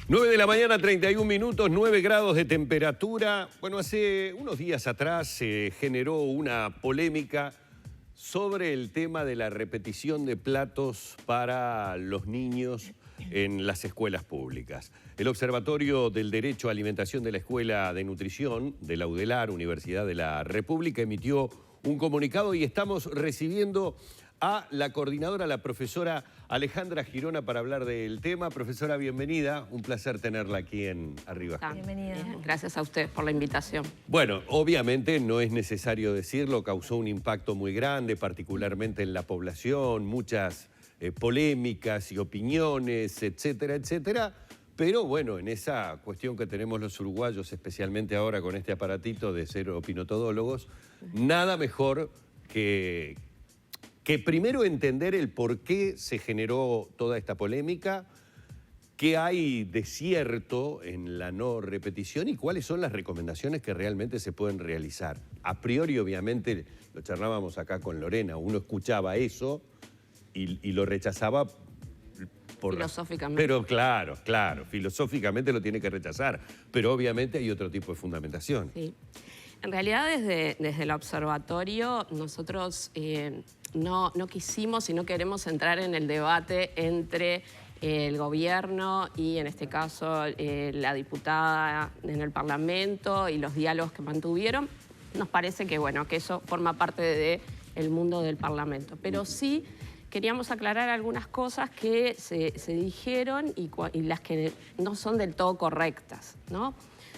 9 de la mañana, 31 minutos, 9 grados de temperatura. Bueno, hace unos días atrás se generó una polémica sobre el tema de la repetición de platos para los niños en las escuelas públicas. El Observatorio del Derecho a Alimentación de la Escuela de Nutrición de la UDELAR, Universidad de la República, emitió un comunicado y estamos recibiendo a la coordinadora, la profesora Alejandra Girona, para hablar del tema. Profesora, bienvenida. Un placer tenerla aquí en Arriba. Bienvenida. Gracias a ustedes por la invitación. Bueno, obviamente no es necesario decirlo, causó un impacto muy grande, particularmente en la población, muchas polémicas y opiniones, etcétera, etcétera. Pero bueno, en esa cuestión que tenemos los uruguayos, especialmente ahora con este aparatito de ser opinotodólogos, nada mejor que primero entender el por qué se generó toda esta polémica, qué hay de cierto en la no repetición y cuáles son las recomendaciones que realmente se pueden realizar. A priori, obviamente, lo charlábamos acá con Lorena, uno escuchaba eso y lo rechazaba filosóficamente. Pero claro, filosóficamente lo tiene que rechazar, pero obviamente hay otro tipo de fundamentación. Sí. En realidad, desde el observatorio, nosotros no quisimos y no queremos entrar en el debate entre el gobierno y, en este caso, la diputada en el Parlamento y los diálogos que mantuvieron. Nos parece que, bueno, que eso forma parte del mundo del Parlamento. Pero sí queríamos aclarar algunas cosas que se dijeron y las que no son del todo correctas, ¿no?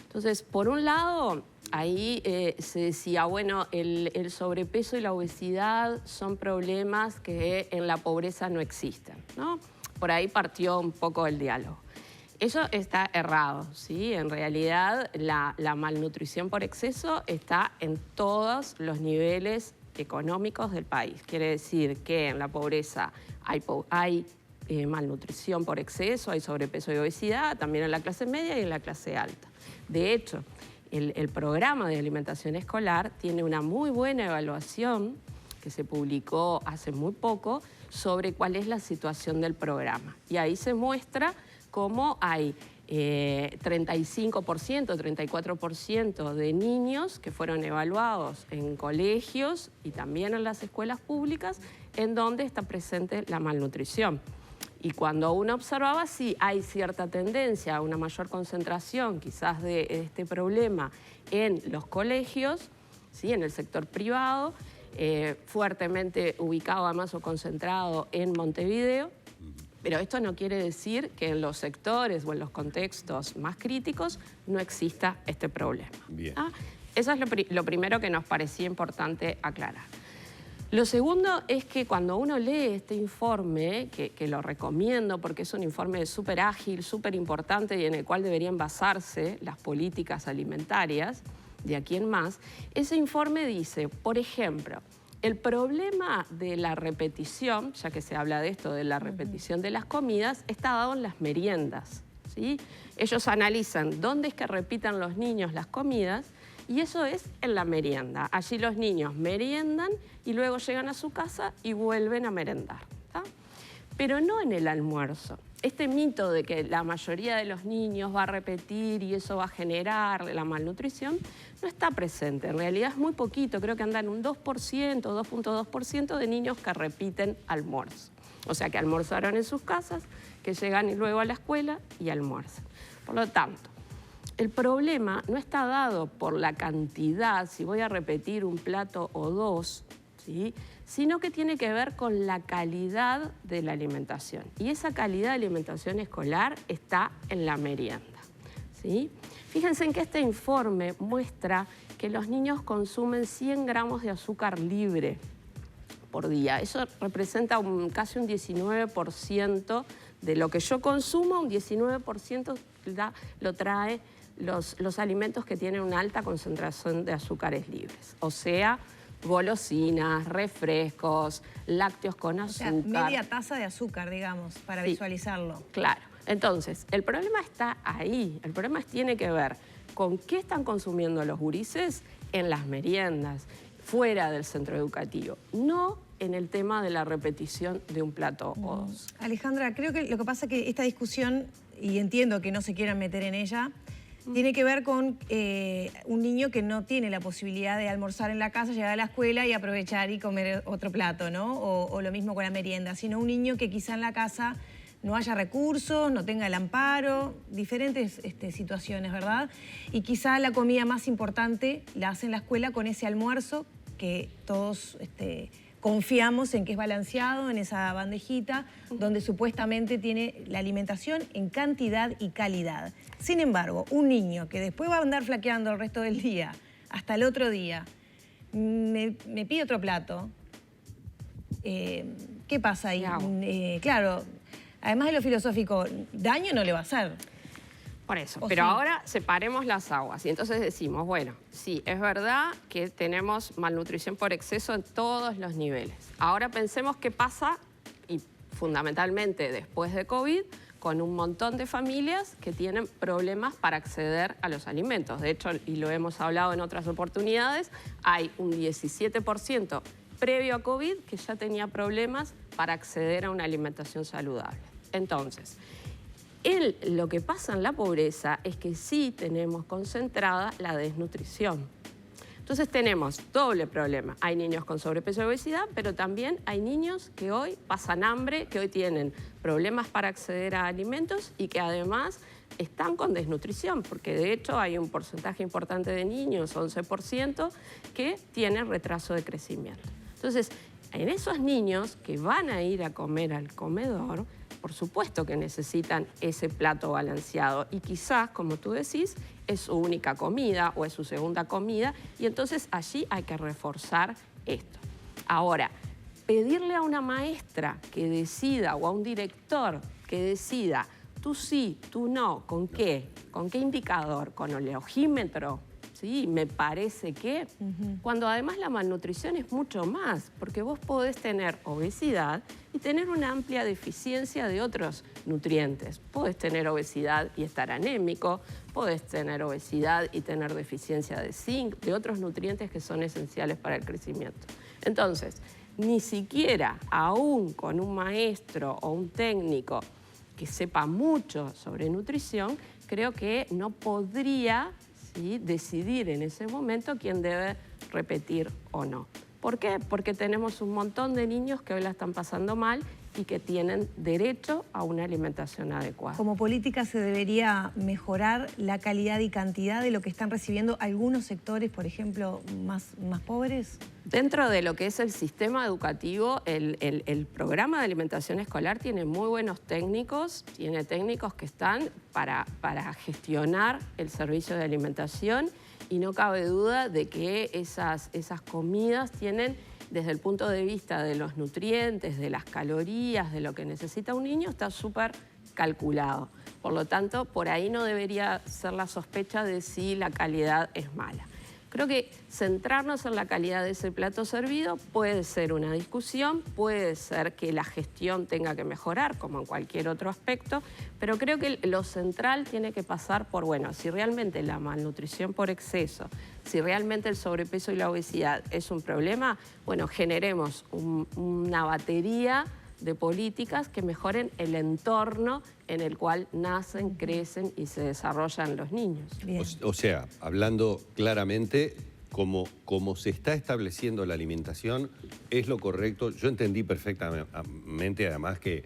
Entonces, por un lado, ahí se decía, bueno, el sobrepeso y la obesidad son problemas que en la pobreza no existen, ¿no? Por ahí partió un poco el diálogo. Eso está errado, ¿sí? En realidad, la malnutrición por exceso está en todos los niveles económicos del país. Quiere decir que en la pobreza hay malnutrición por exceso, hay sobrepeso y obesidad, también en la clase media y en la clase alta. De hecho, el programa de alimentación escolar tiene una muy buena evaluación que se publicó hace muy poco sobre cuál es la situación del programa. Y ahí se muestra cómo hay 35%, 34% de niños que fueron evaluados en colegios y también en las escuelas públicas en donde está presente la malnutrición. Y cuando uno observaba, sí, hay cierta tendencia a una mayor concentración quizás de este problema en los colegios, ¿sí? En el sector privado, fuertemente ubicado además o concentrado en Montevideo. Pero esto no quiere decir que en los sectores o en los contextos más críticos no exista este problema. Bien. Eso es lo primero que nos parecía importante aclarar. Lo segundo es que cuando uno lee este informe, que lo recomiendo porque es un informe súper ágil, súper importante y en el cual deberían basarse las políticas alimentarias de aquí en más, ese informe dice, por ejemplo, el problema de la repetición, ya que se habla de esto, de la repetición de las comidas, está dado en las meriendas, ¿sí? Ellos analizan dónde es que repitan los niños las comidas y eso es en la merienda. Allí los niños meriendan y luego llegan a su casa y vuelven a merendar, ¿tá? Pero no en el almuerzo. Este mito de que la mayoría de los niños va a repetir y eso va a generar la malnutrición no está presente. En realidad es muy poquito, creo que andan un 2%, 2.2% de niños que repiten almuerzo. O sea, que almorzaron en sus casas, que llegan y luego a la escuela y almuerzan. Por lo tanto, el problema no está dado por la cantidad, si voy a repetir un plato o dos, ¿sí? Sino que tiene que ver con la calidad de la alimentación. Y esa calidad de alimentación escolar está en la merienda, ¿sí? Fíjense en que este informe muestra que los niños consumen 100 gramos de azúcar libre por día. Eso representa casi un 19% de lo que yo consumo, un 19% lo trae los alimentos que tienen una alta concentración de azúcares libres. O sea, golosinas, refrescos, lácteos con azúcar. O sea, media taza de azúcar, digamos, para visualizarlo. Claro. Entonces, el problema está ahí. El problema tiene que ver con qué están consumiendo los gurises en las meriendas, fuera del centro educativo, no en el tema de la repetición de un plato o dos. Alejandra, creo que lo que pasa es que esta discusión, y entiendo que no se quieran meter en ella, tiene que ver con un niño que no tiene la posibilidad de almorzar en la casa, llegar a la escuela y aprovechar y comer otro plato, ¿no? O lo mismo con la merienda, sino un niño que quizá en la casa no haya recursos, no tenga el amparo, diferentes situaciones, ¿verdad? Y quizá la comida más importante la hace en la escuela con ese almuerzo que todos confiamos en que es balanceado, en esa bandejita, donde supuestamente tiene la alimentación en cantidad y calidad. Sin embargo, un niño que después va a andar flaqueando el resto del día, hasta el otro día, me pide otro plato, ¿qué pasa ahí? Claro, además de lo filosófico, daño no le va a hacer. Por eso, pero ahora separemos las aguas y entonces decimos, bueno, sí, es verdad que tenemos malnutrición por exceso en todos los niveles. Ahora pensemos qué pasa, y fundamentalmente después de COVID, con un montón de familias que tienen problemas para acceder a los alimentos. De hecho, y lo hemos hablado en otras oportunidades, hay un 17% previo a COVID que ya tenía problemas para acceder a una alimentación saludable. Entonces, lo que pasa en la pobreza es que sí tenemos concentrada la desnutrición. Entonces tenemos doble problema. Hay niños con sobrepeso y obesidad, pero también hay niños que hoy pasan hambre, que hoy tienen problemas para acceder a alimentos y que además están con desnutrición, porque de hecho hay un porcentaje importante de niños, 11%, que tienen retraso de crecimiento. Entonces, en esos niños que van a ir a comer al comedor, por supuesto que necesitan ese plato balanceado y quizás, como tú decís, es su única comida o es su segunda comida y entonces allí hay que reforzar esto. Ahora, pedirle a una maestra que decida o a un director que decida tú sí, tú no, ¿con qué? ¿Con qué indicador? ¿Con oleogímetro? Sí, me parece que cuando además la malnutrición es mucho más, porque vos podés tener obesidad y tener una amplia deficiencia de otros nutrientes. Podés tener obesidad y estar anémico, podés tener obesidad y tener deficiencia de zinc, de otros nutrientes que son esenciales para el crecimiento. Entonces, ni siquiera aún con un maestro o un técnico que sepa mucho sobre nutrición, creo que no podría decidir en ese momento quién debe repetir o no. ¿Por qué? Porque tenemos un montón de niños que hoy la están pasando mal y que tienen derecho a una alimentación adecuada. Como política se debería mejorar la calidad y cantidad de lo que están recibiendo algunos sectores, por ejemplo, más pobres. Dentro de lo que es el sistema educativo, el programa de alimentación escolar tiene muy buenos técnicos, tiene técnicos que están para gestionar el servicio de alimentación y no cabe duda de que esas comidas tienen, desde el punto de vista de los nutrientes, de las calorías, de lo que necesita un niño, está súper calculado. Por lo tanto, por ahí no debería ser la sospecha de si la calidad es mala. Creo que centrarnos en la calidad de ese plato servido puede ser una discusión, puede ser que la gestión tenga que mejorar, como en cualquier otro aspecto, pero creo que lo central tiene que pasar por, bueno, si realmente la malnutrición por exceso, si realmente el sobrepeso y la obesidad es un problema, bueno, generemos una batería de políticas que mejoren el entorno en el cual nacen, crecen y se desarrollan los niños. O sea, hablando claramente, como se está estableciendo la alimentación, es lo correcto. Yo entendí perfectamente, además, que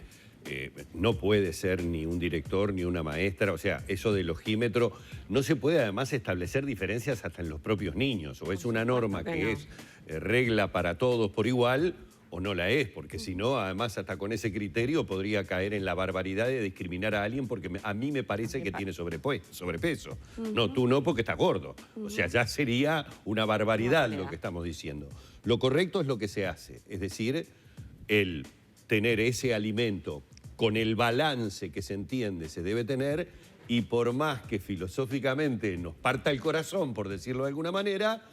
no puede ser ni un director ni una maestra, o sea, eso del ojímetro, no se puede además establecer diferencias hasta en los propios niños, o es una norma que es regla para todos por igual, o no la es, porque si no, además, hasta con ese criterio podría caer en la barbaridad de discriminar a alguien porque a mí me parece que tiene sobrepeso. No, tú no porque estás gordo. O sea, ya sería una barbaridad lo que estamos diciendo. Lo correcto es lo que se hace, es decir, el tener ese alimento con el balance que se entiende se debe tener y por más que filosóficamente nos parta el corazón, por decirlo de alguna manera,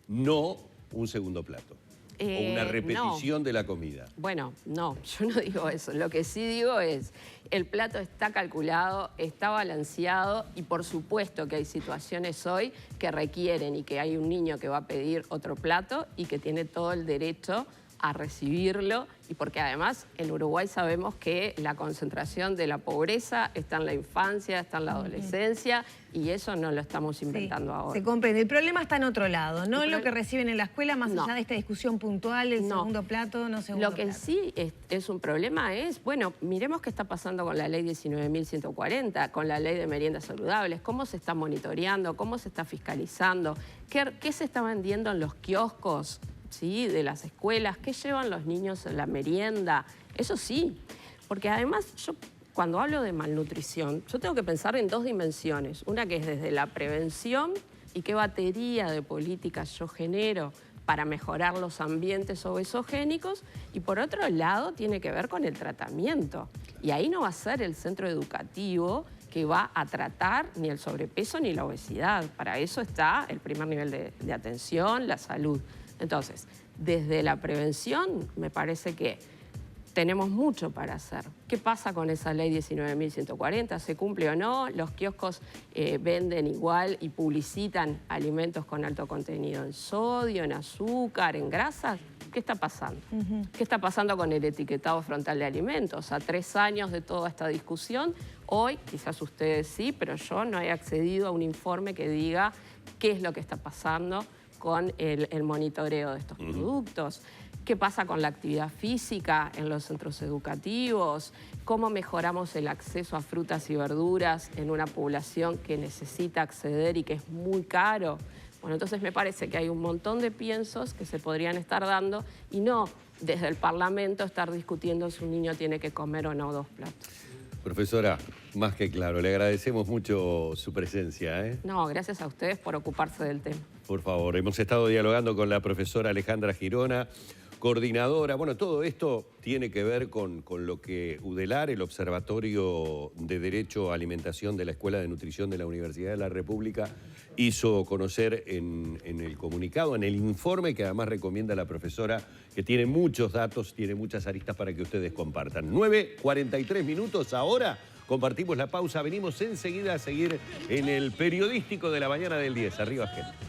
no un segundo plato. O una repetición de la comida. Bueno, no, yo no digo eso. Lo que sí digo es, el plato está calculado, está balanceado y por supuesto que hay situaciones hoy que requieren y que hay un niño que va a pedir otro plato y que tiene todo el derecho a recibirlo y porque además en Uruguay sabemos que la concentración de la pobreza está en la infancia, está en la adolescencia y eso no lo estamos inventando ahora. Se comprende. El problema está en otro lado, no en lo que reciben en la escuela, más allá de esta discusión puntual, el segundo plato, no segundo Lo que plato. sí es un problema es, bueno, miremos qué está pasando con la ley 19.140, con la ley de meriendas saludables, cómo se está monitoreando, cómo se está fiscalizando, qué se está vendiendo en los kioscos, ¿sí?, de las escuelas, qué llevan los niños en la merienda, eso sí, porque además yo cuando hablo de malnutrición, yo tengo que pensar en dos dimensiones, una que es desde la prevención y qué batería de políticas yo genero para mejorar los ambientes obesogénicos y por otro lado tiene que ver con el tratamiento y ahí no va a ser el centro educativo que va a tratar ni el sobrepeso ni la obesidad, para eso está el primer nivel de atención, la salud. Entonces, desde la prevención me parece que tenemos mucho para hacer. ¿Qué pasa con esa ley 19.140? ¿Se cumple o no? ¿Los kioscos venden igual y publicitan alimentos con alto contenido en sodio, en azúcar, en grasas? ¿Qué está pasando? ¿Qué está pasando con el etiquetado frontal de alimentos? A 3 años de toda esta discusión, hoy, quizás ustedes sí, pero yo no he accedido a un informe que diga qué es lo que está pasando con el monitoreo de estos productos. ¿Qué pasa con la actividad física en los centros educativos? ¿Cómo mejoramos el acceso a frutas y verduras en una población que necesita acceder y que es muy caro? Bueno, entonces me parece que hay un montón de piensos que se podrían estar dando y no desde el Parlamento estar discutiendo si un niño tiene que comer o no 2 platos. Profesora, más que claro, le agradecemos mucho su presencia, ¿eh? No, gracias a ustedes por ocuparse del tema. Por favor, hemos estado dialogando con la profesora Alejandra Girona, coordinadora. Bueno, todo esto tiene que ver con lo que UDELAR, el Observatorio de Derecho a Alimentación de la Escuela de Nutrición de la Universidad de la República, hizo conocer en el comunicado, en el informe que además recomienda la profesora, que tiene muchos datos, tiene muchas aristas para que ustedes compartan. 9:43 minutos ahora. Compartimos la pausa. Venimos enseguida a seguir en el periodístico de la mañana del 10. Arriba, gente.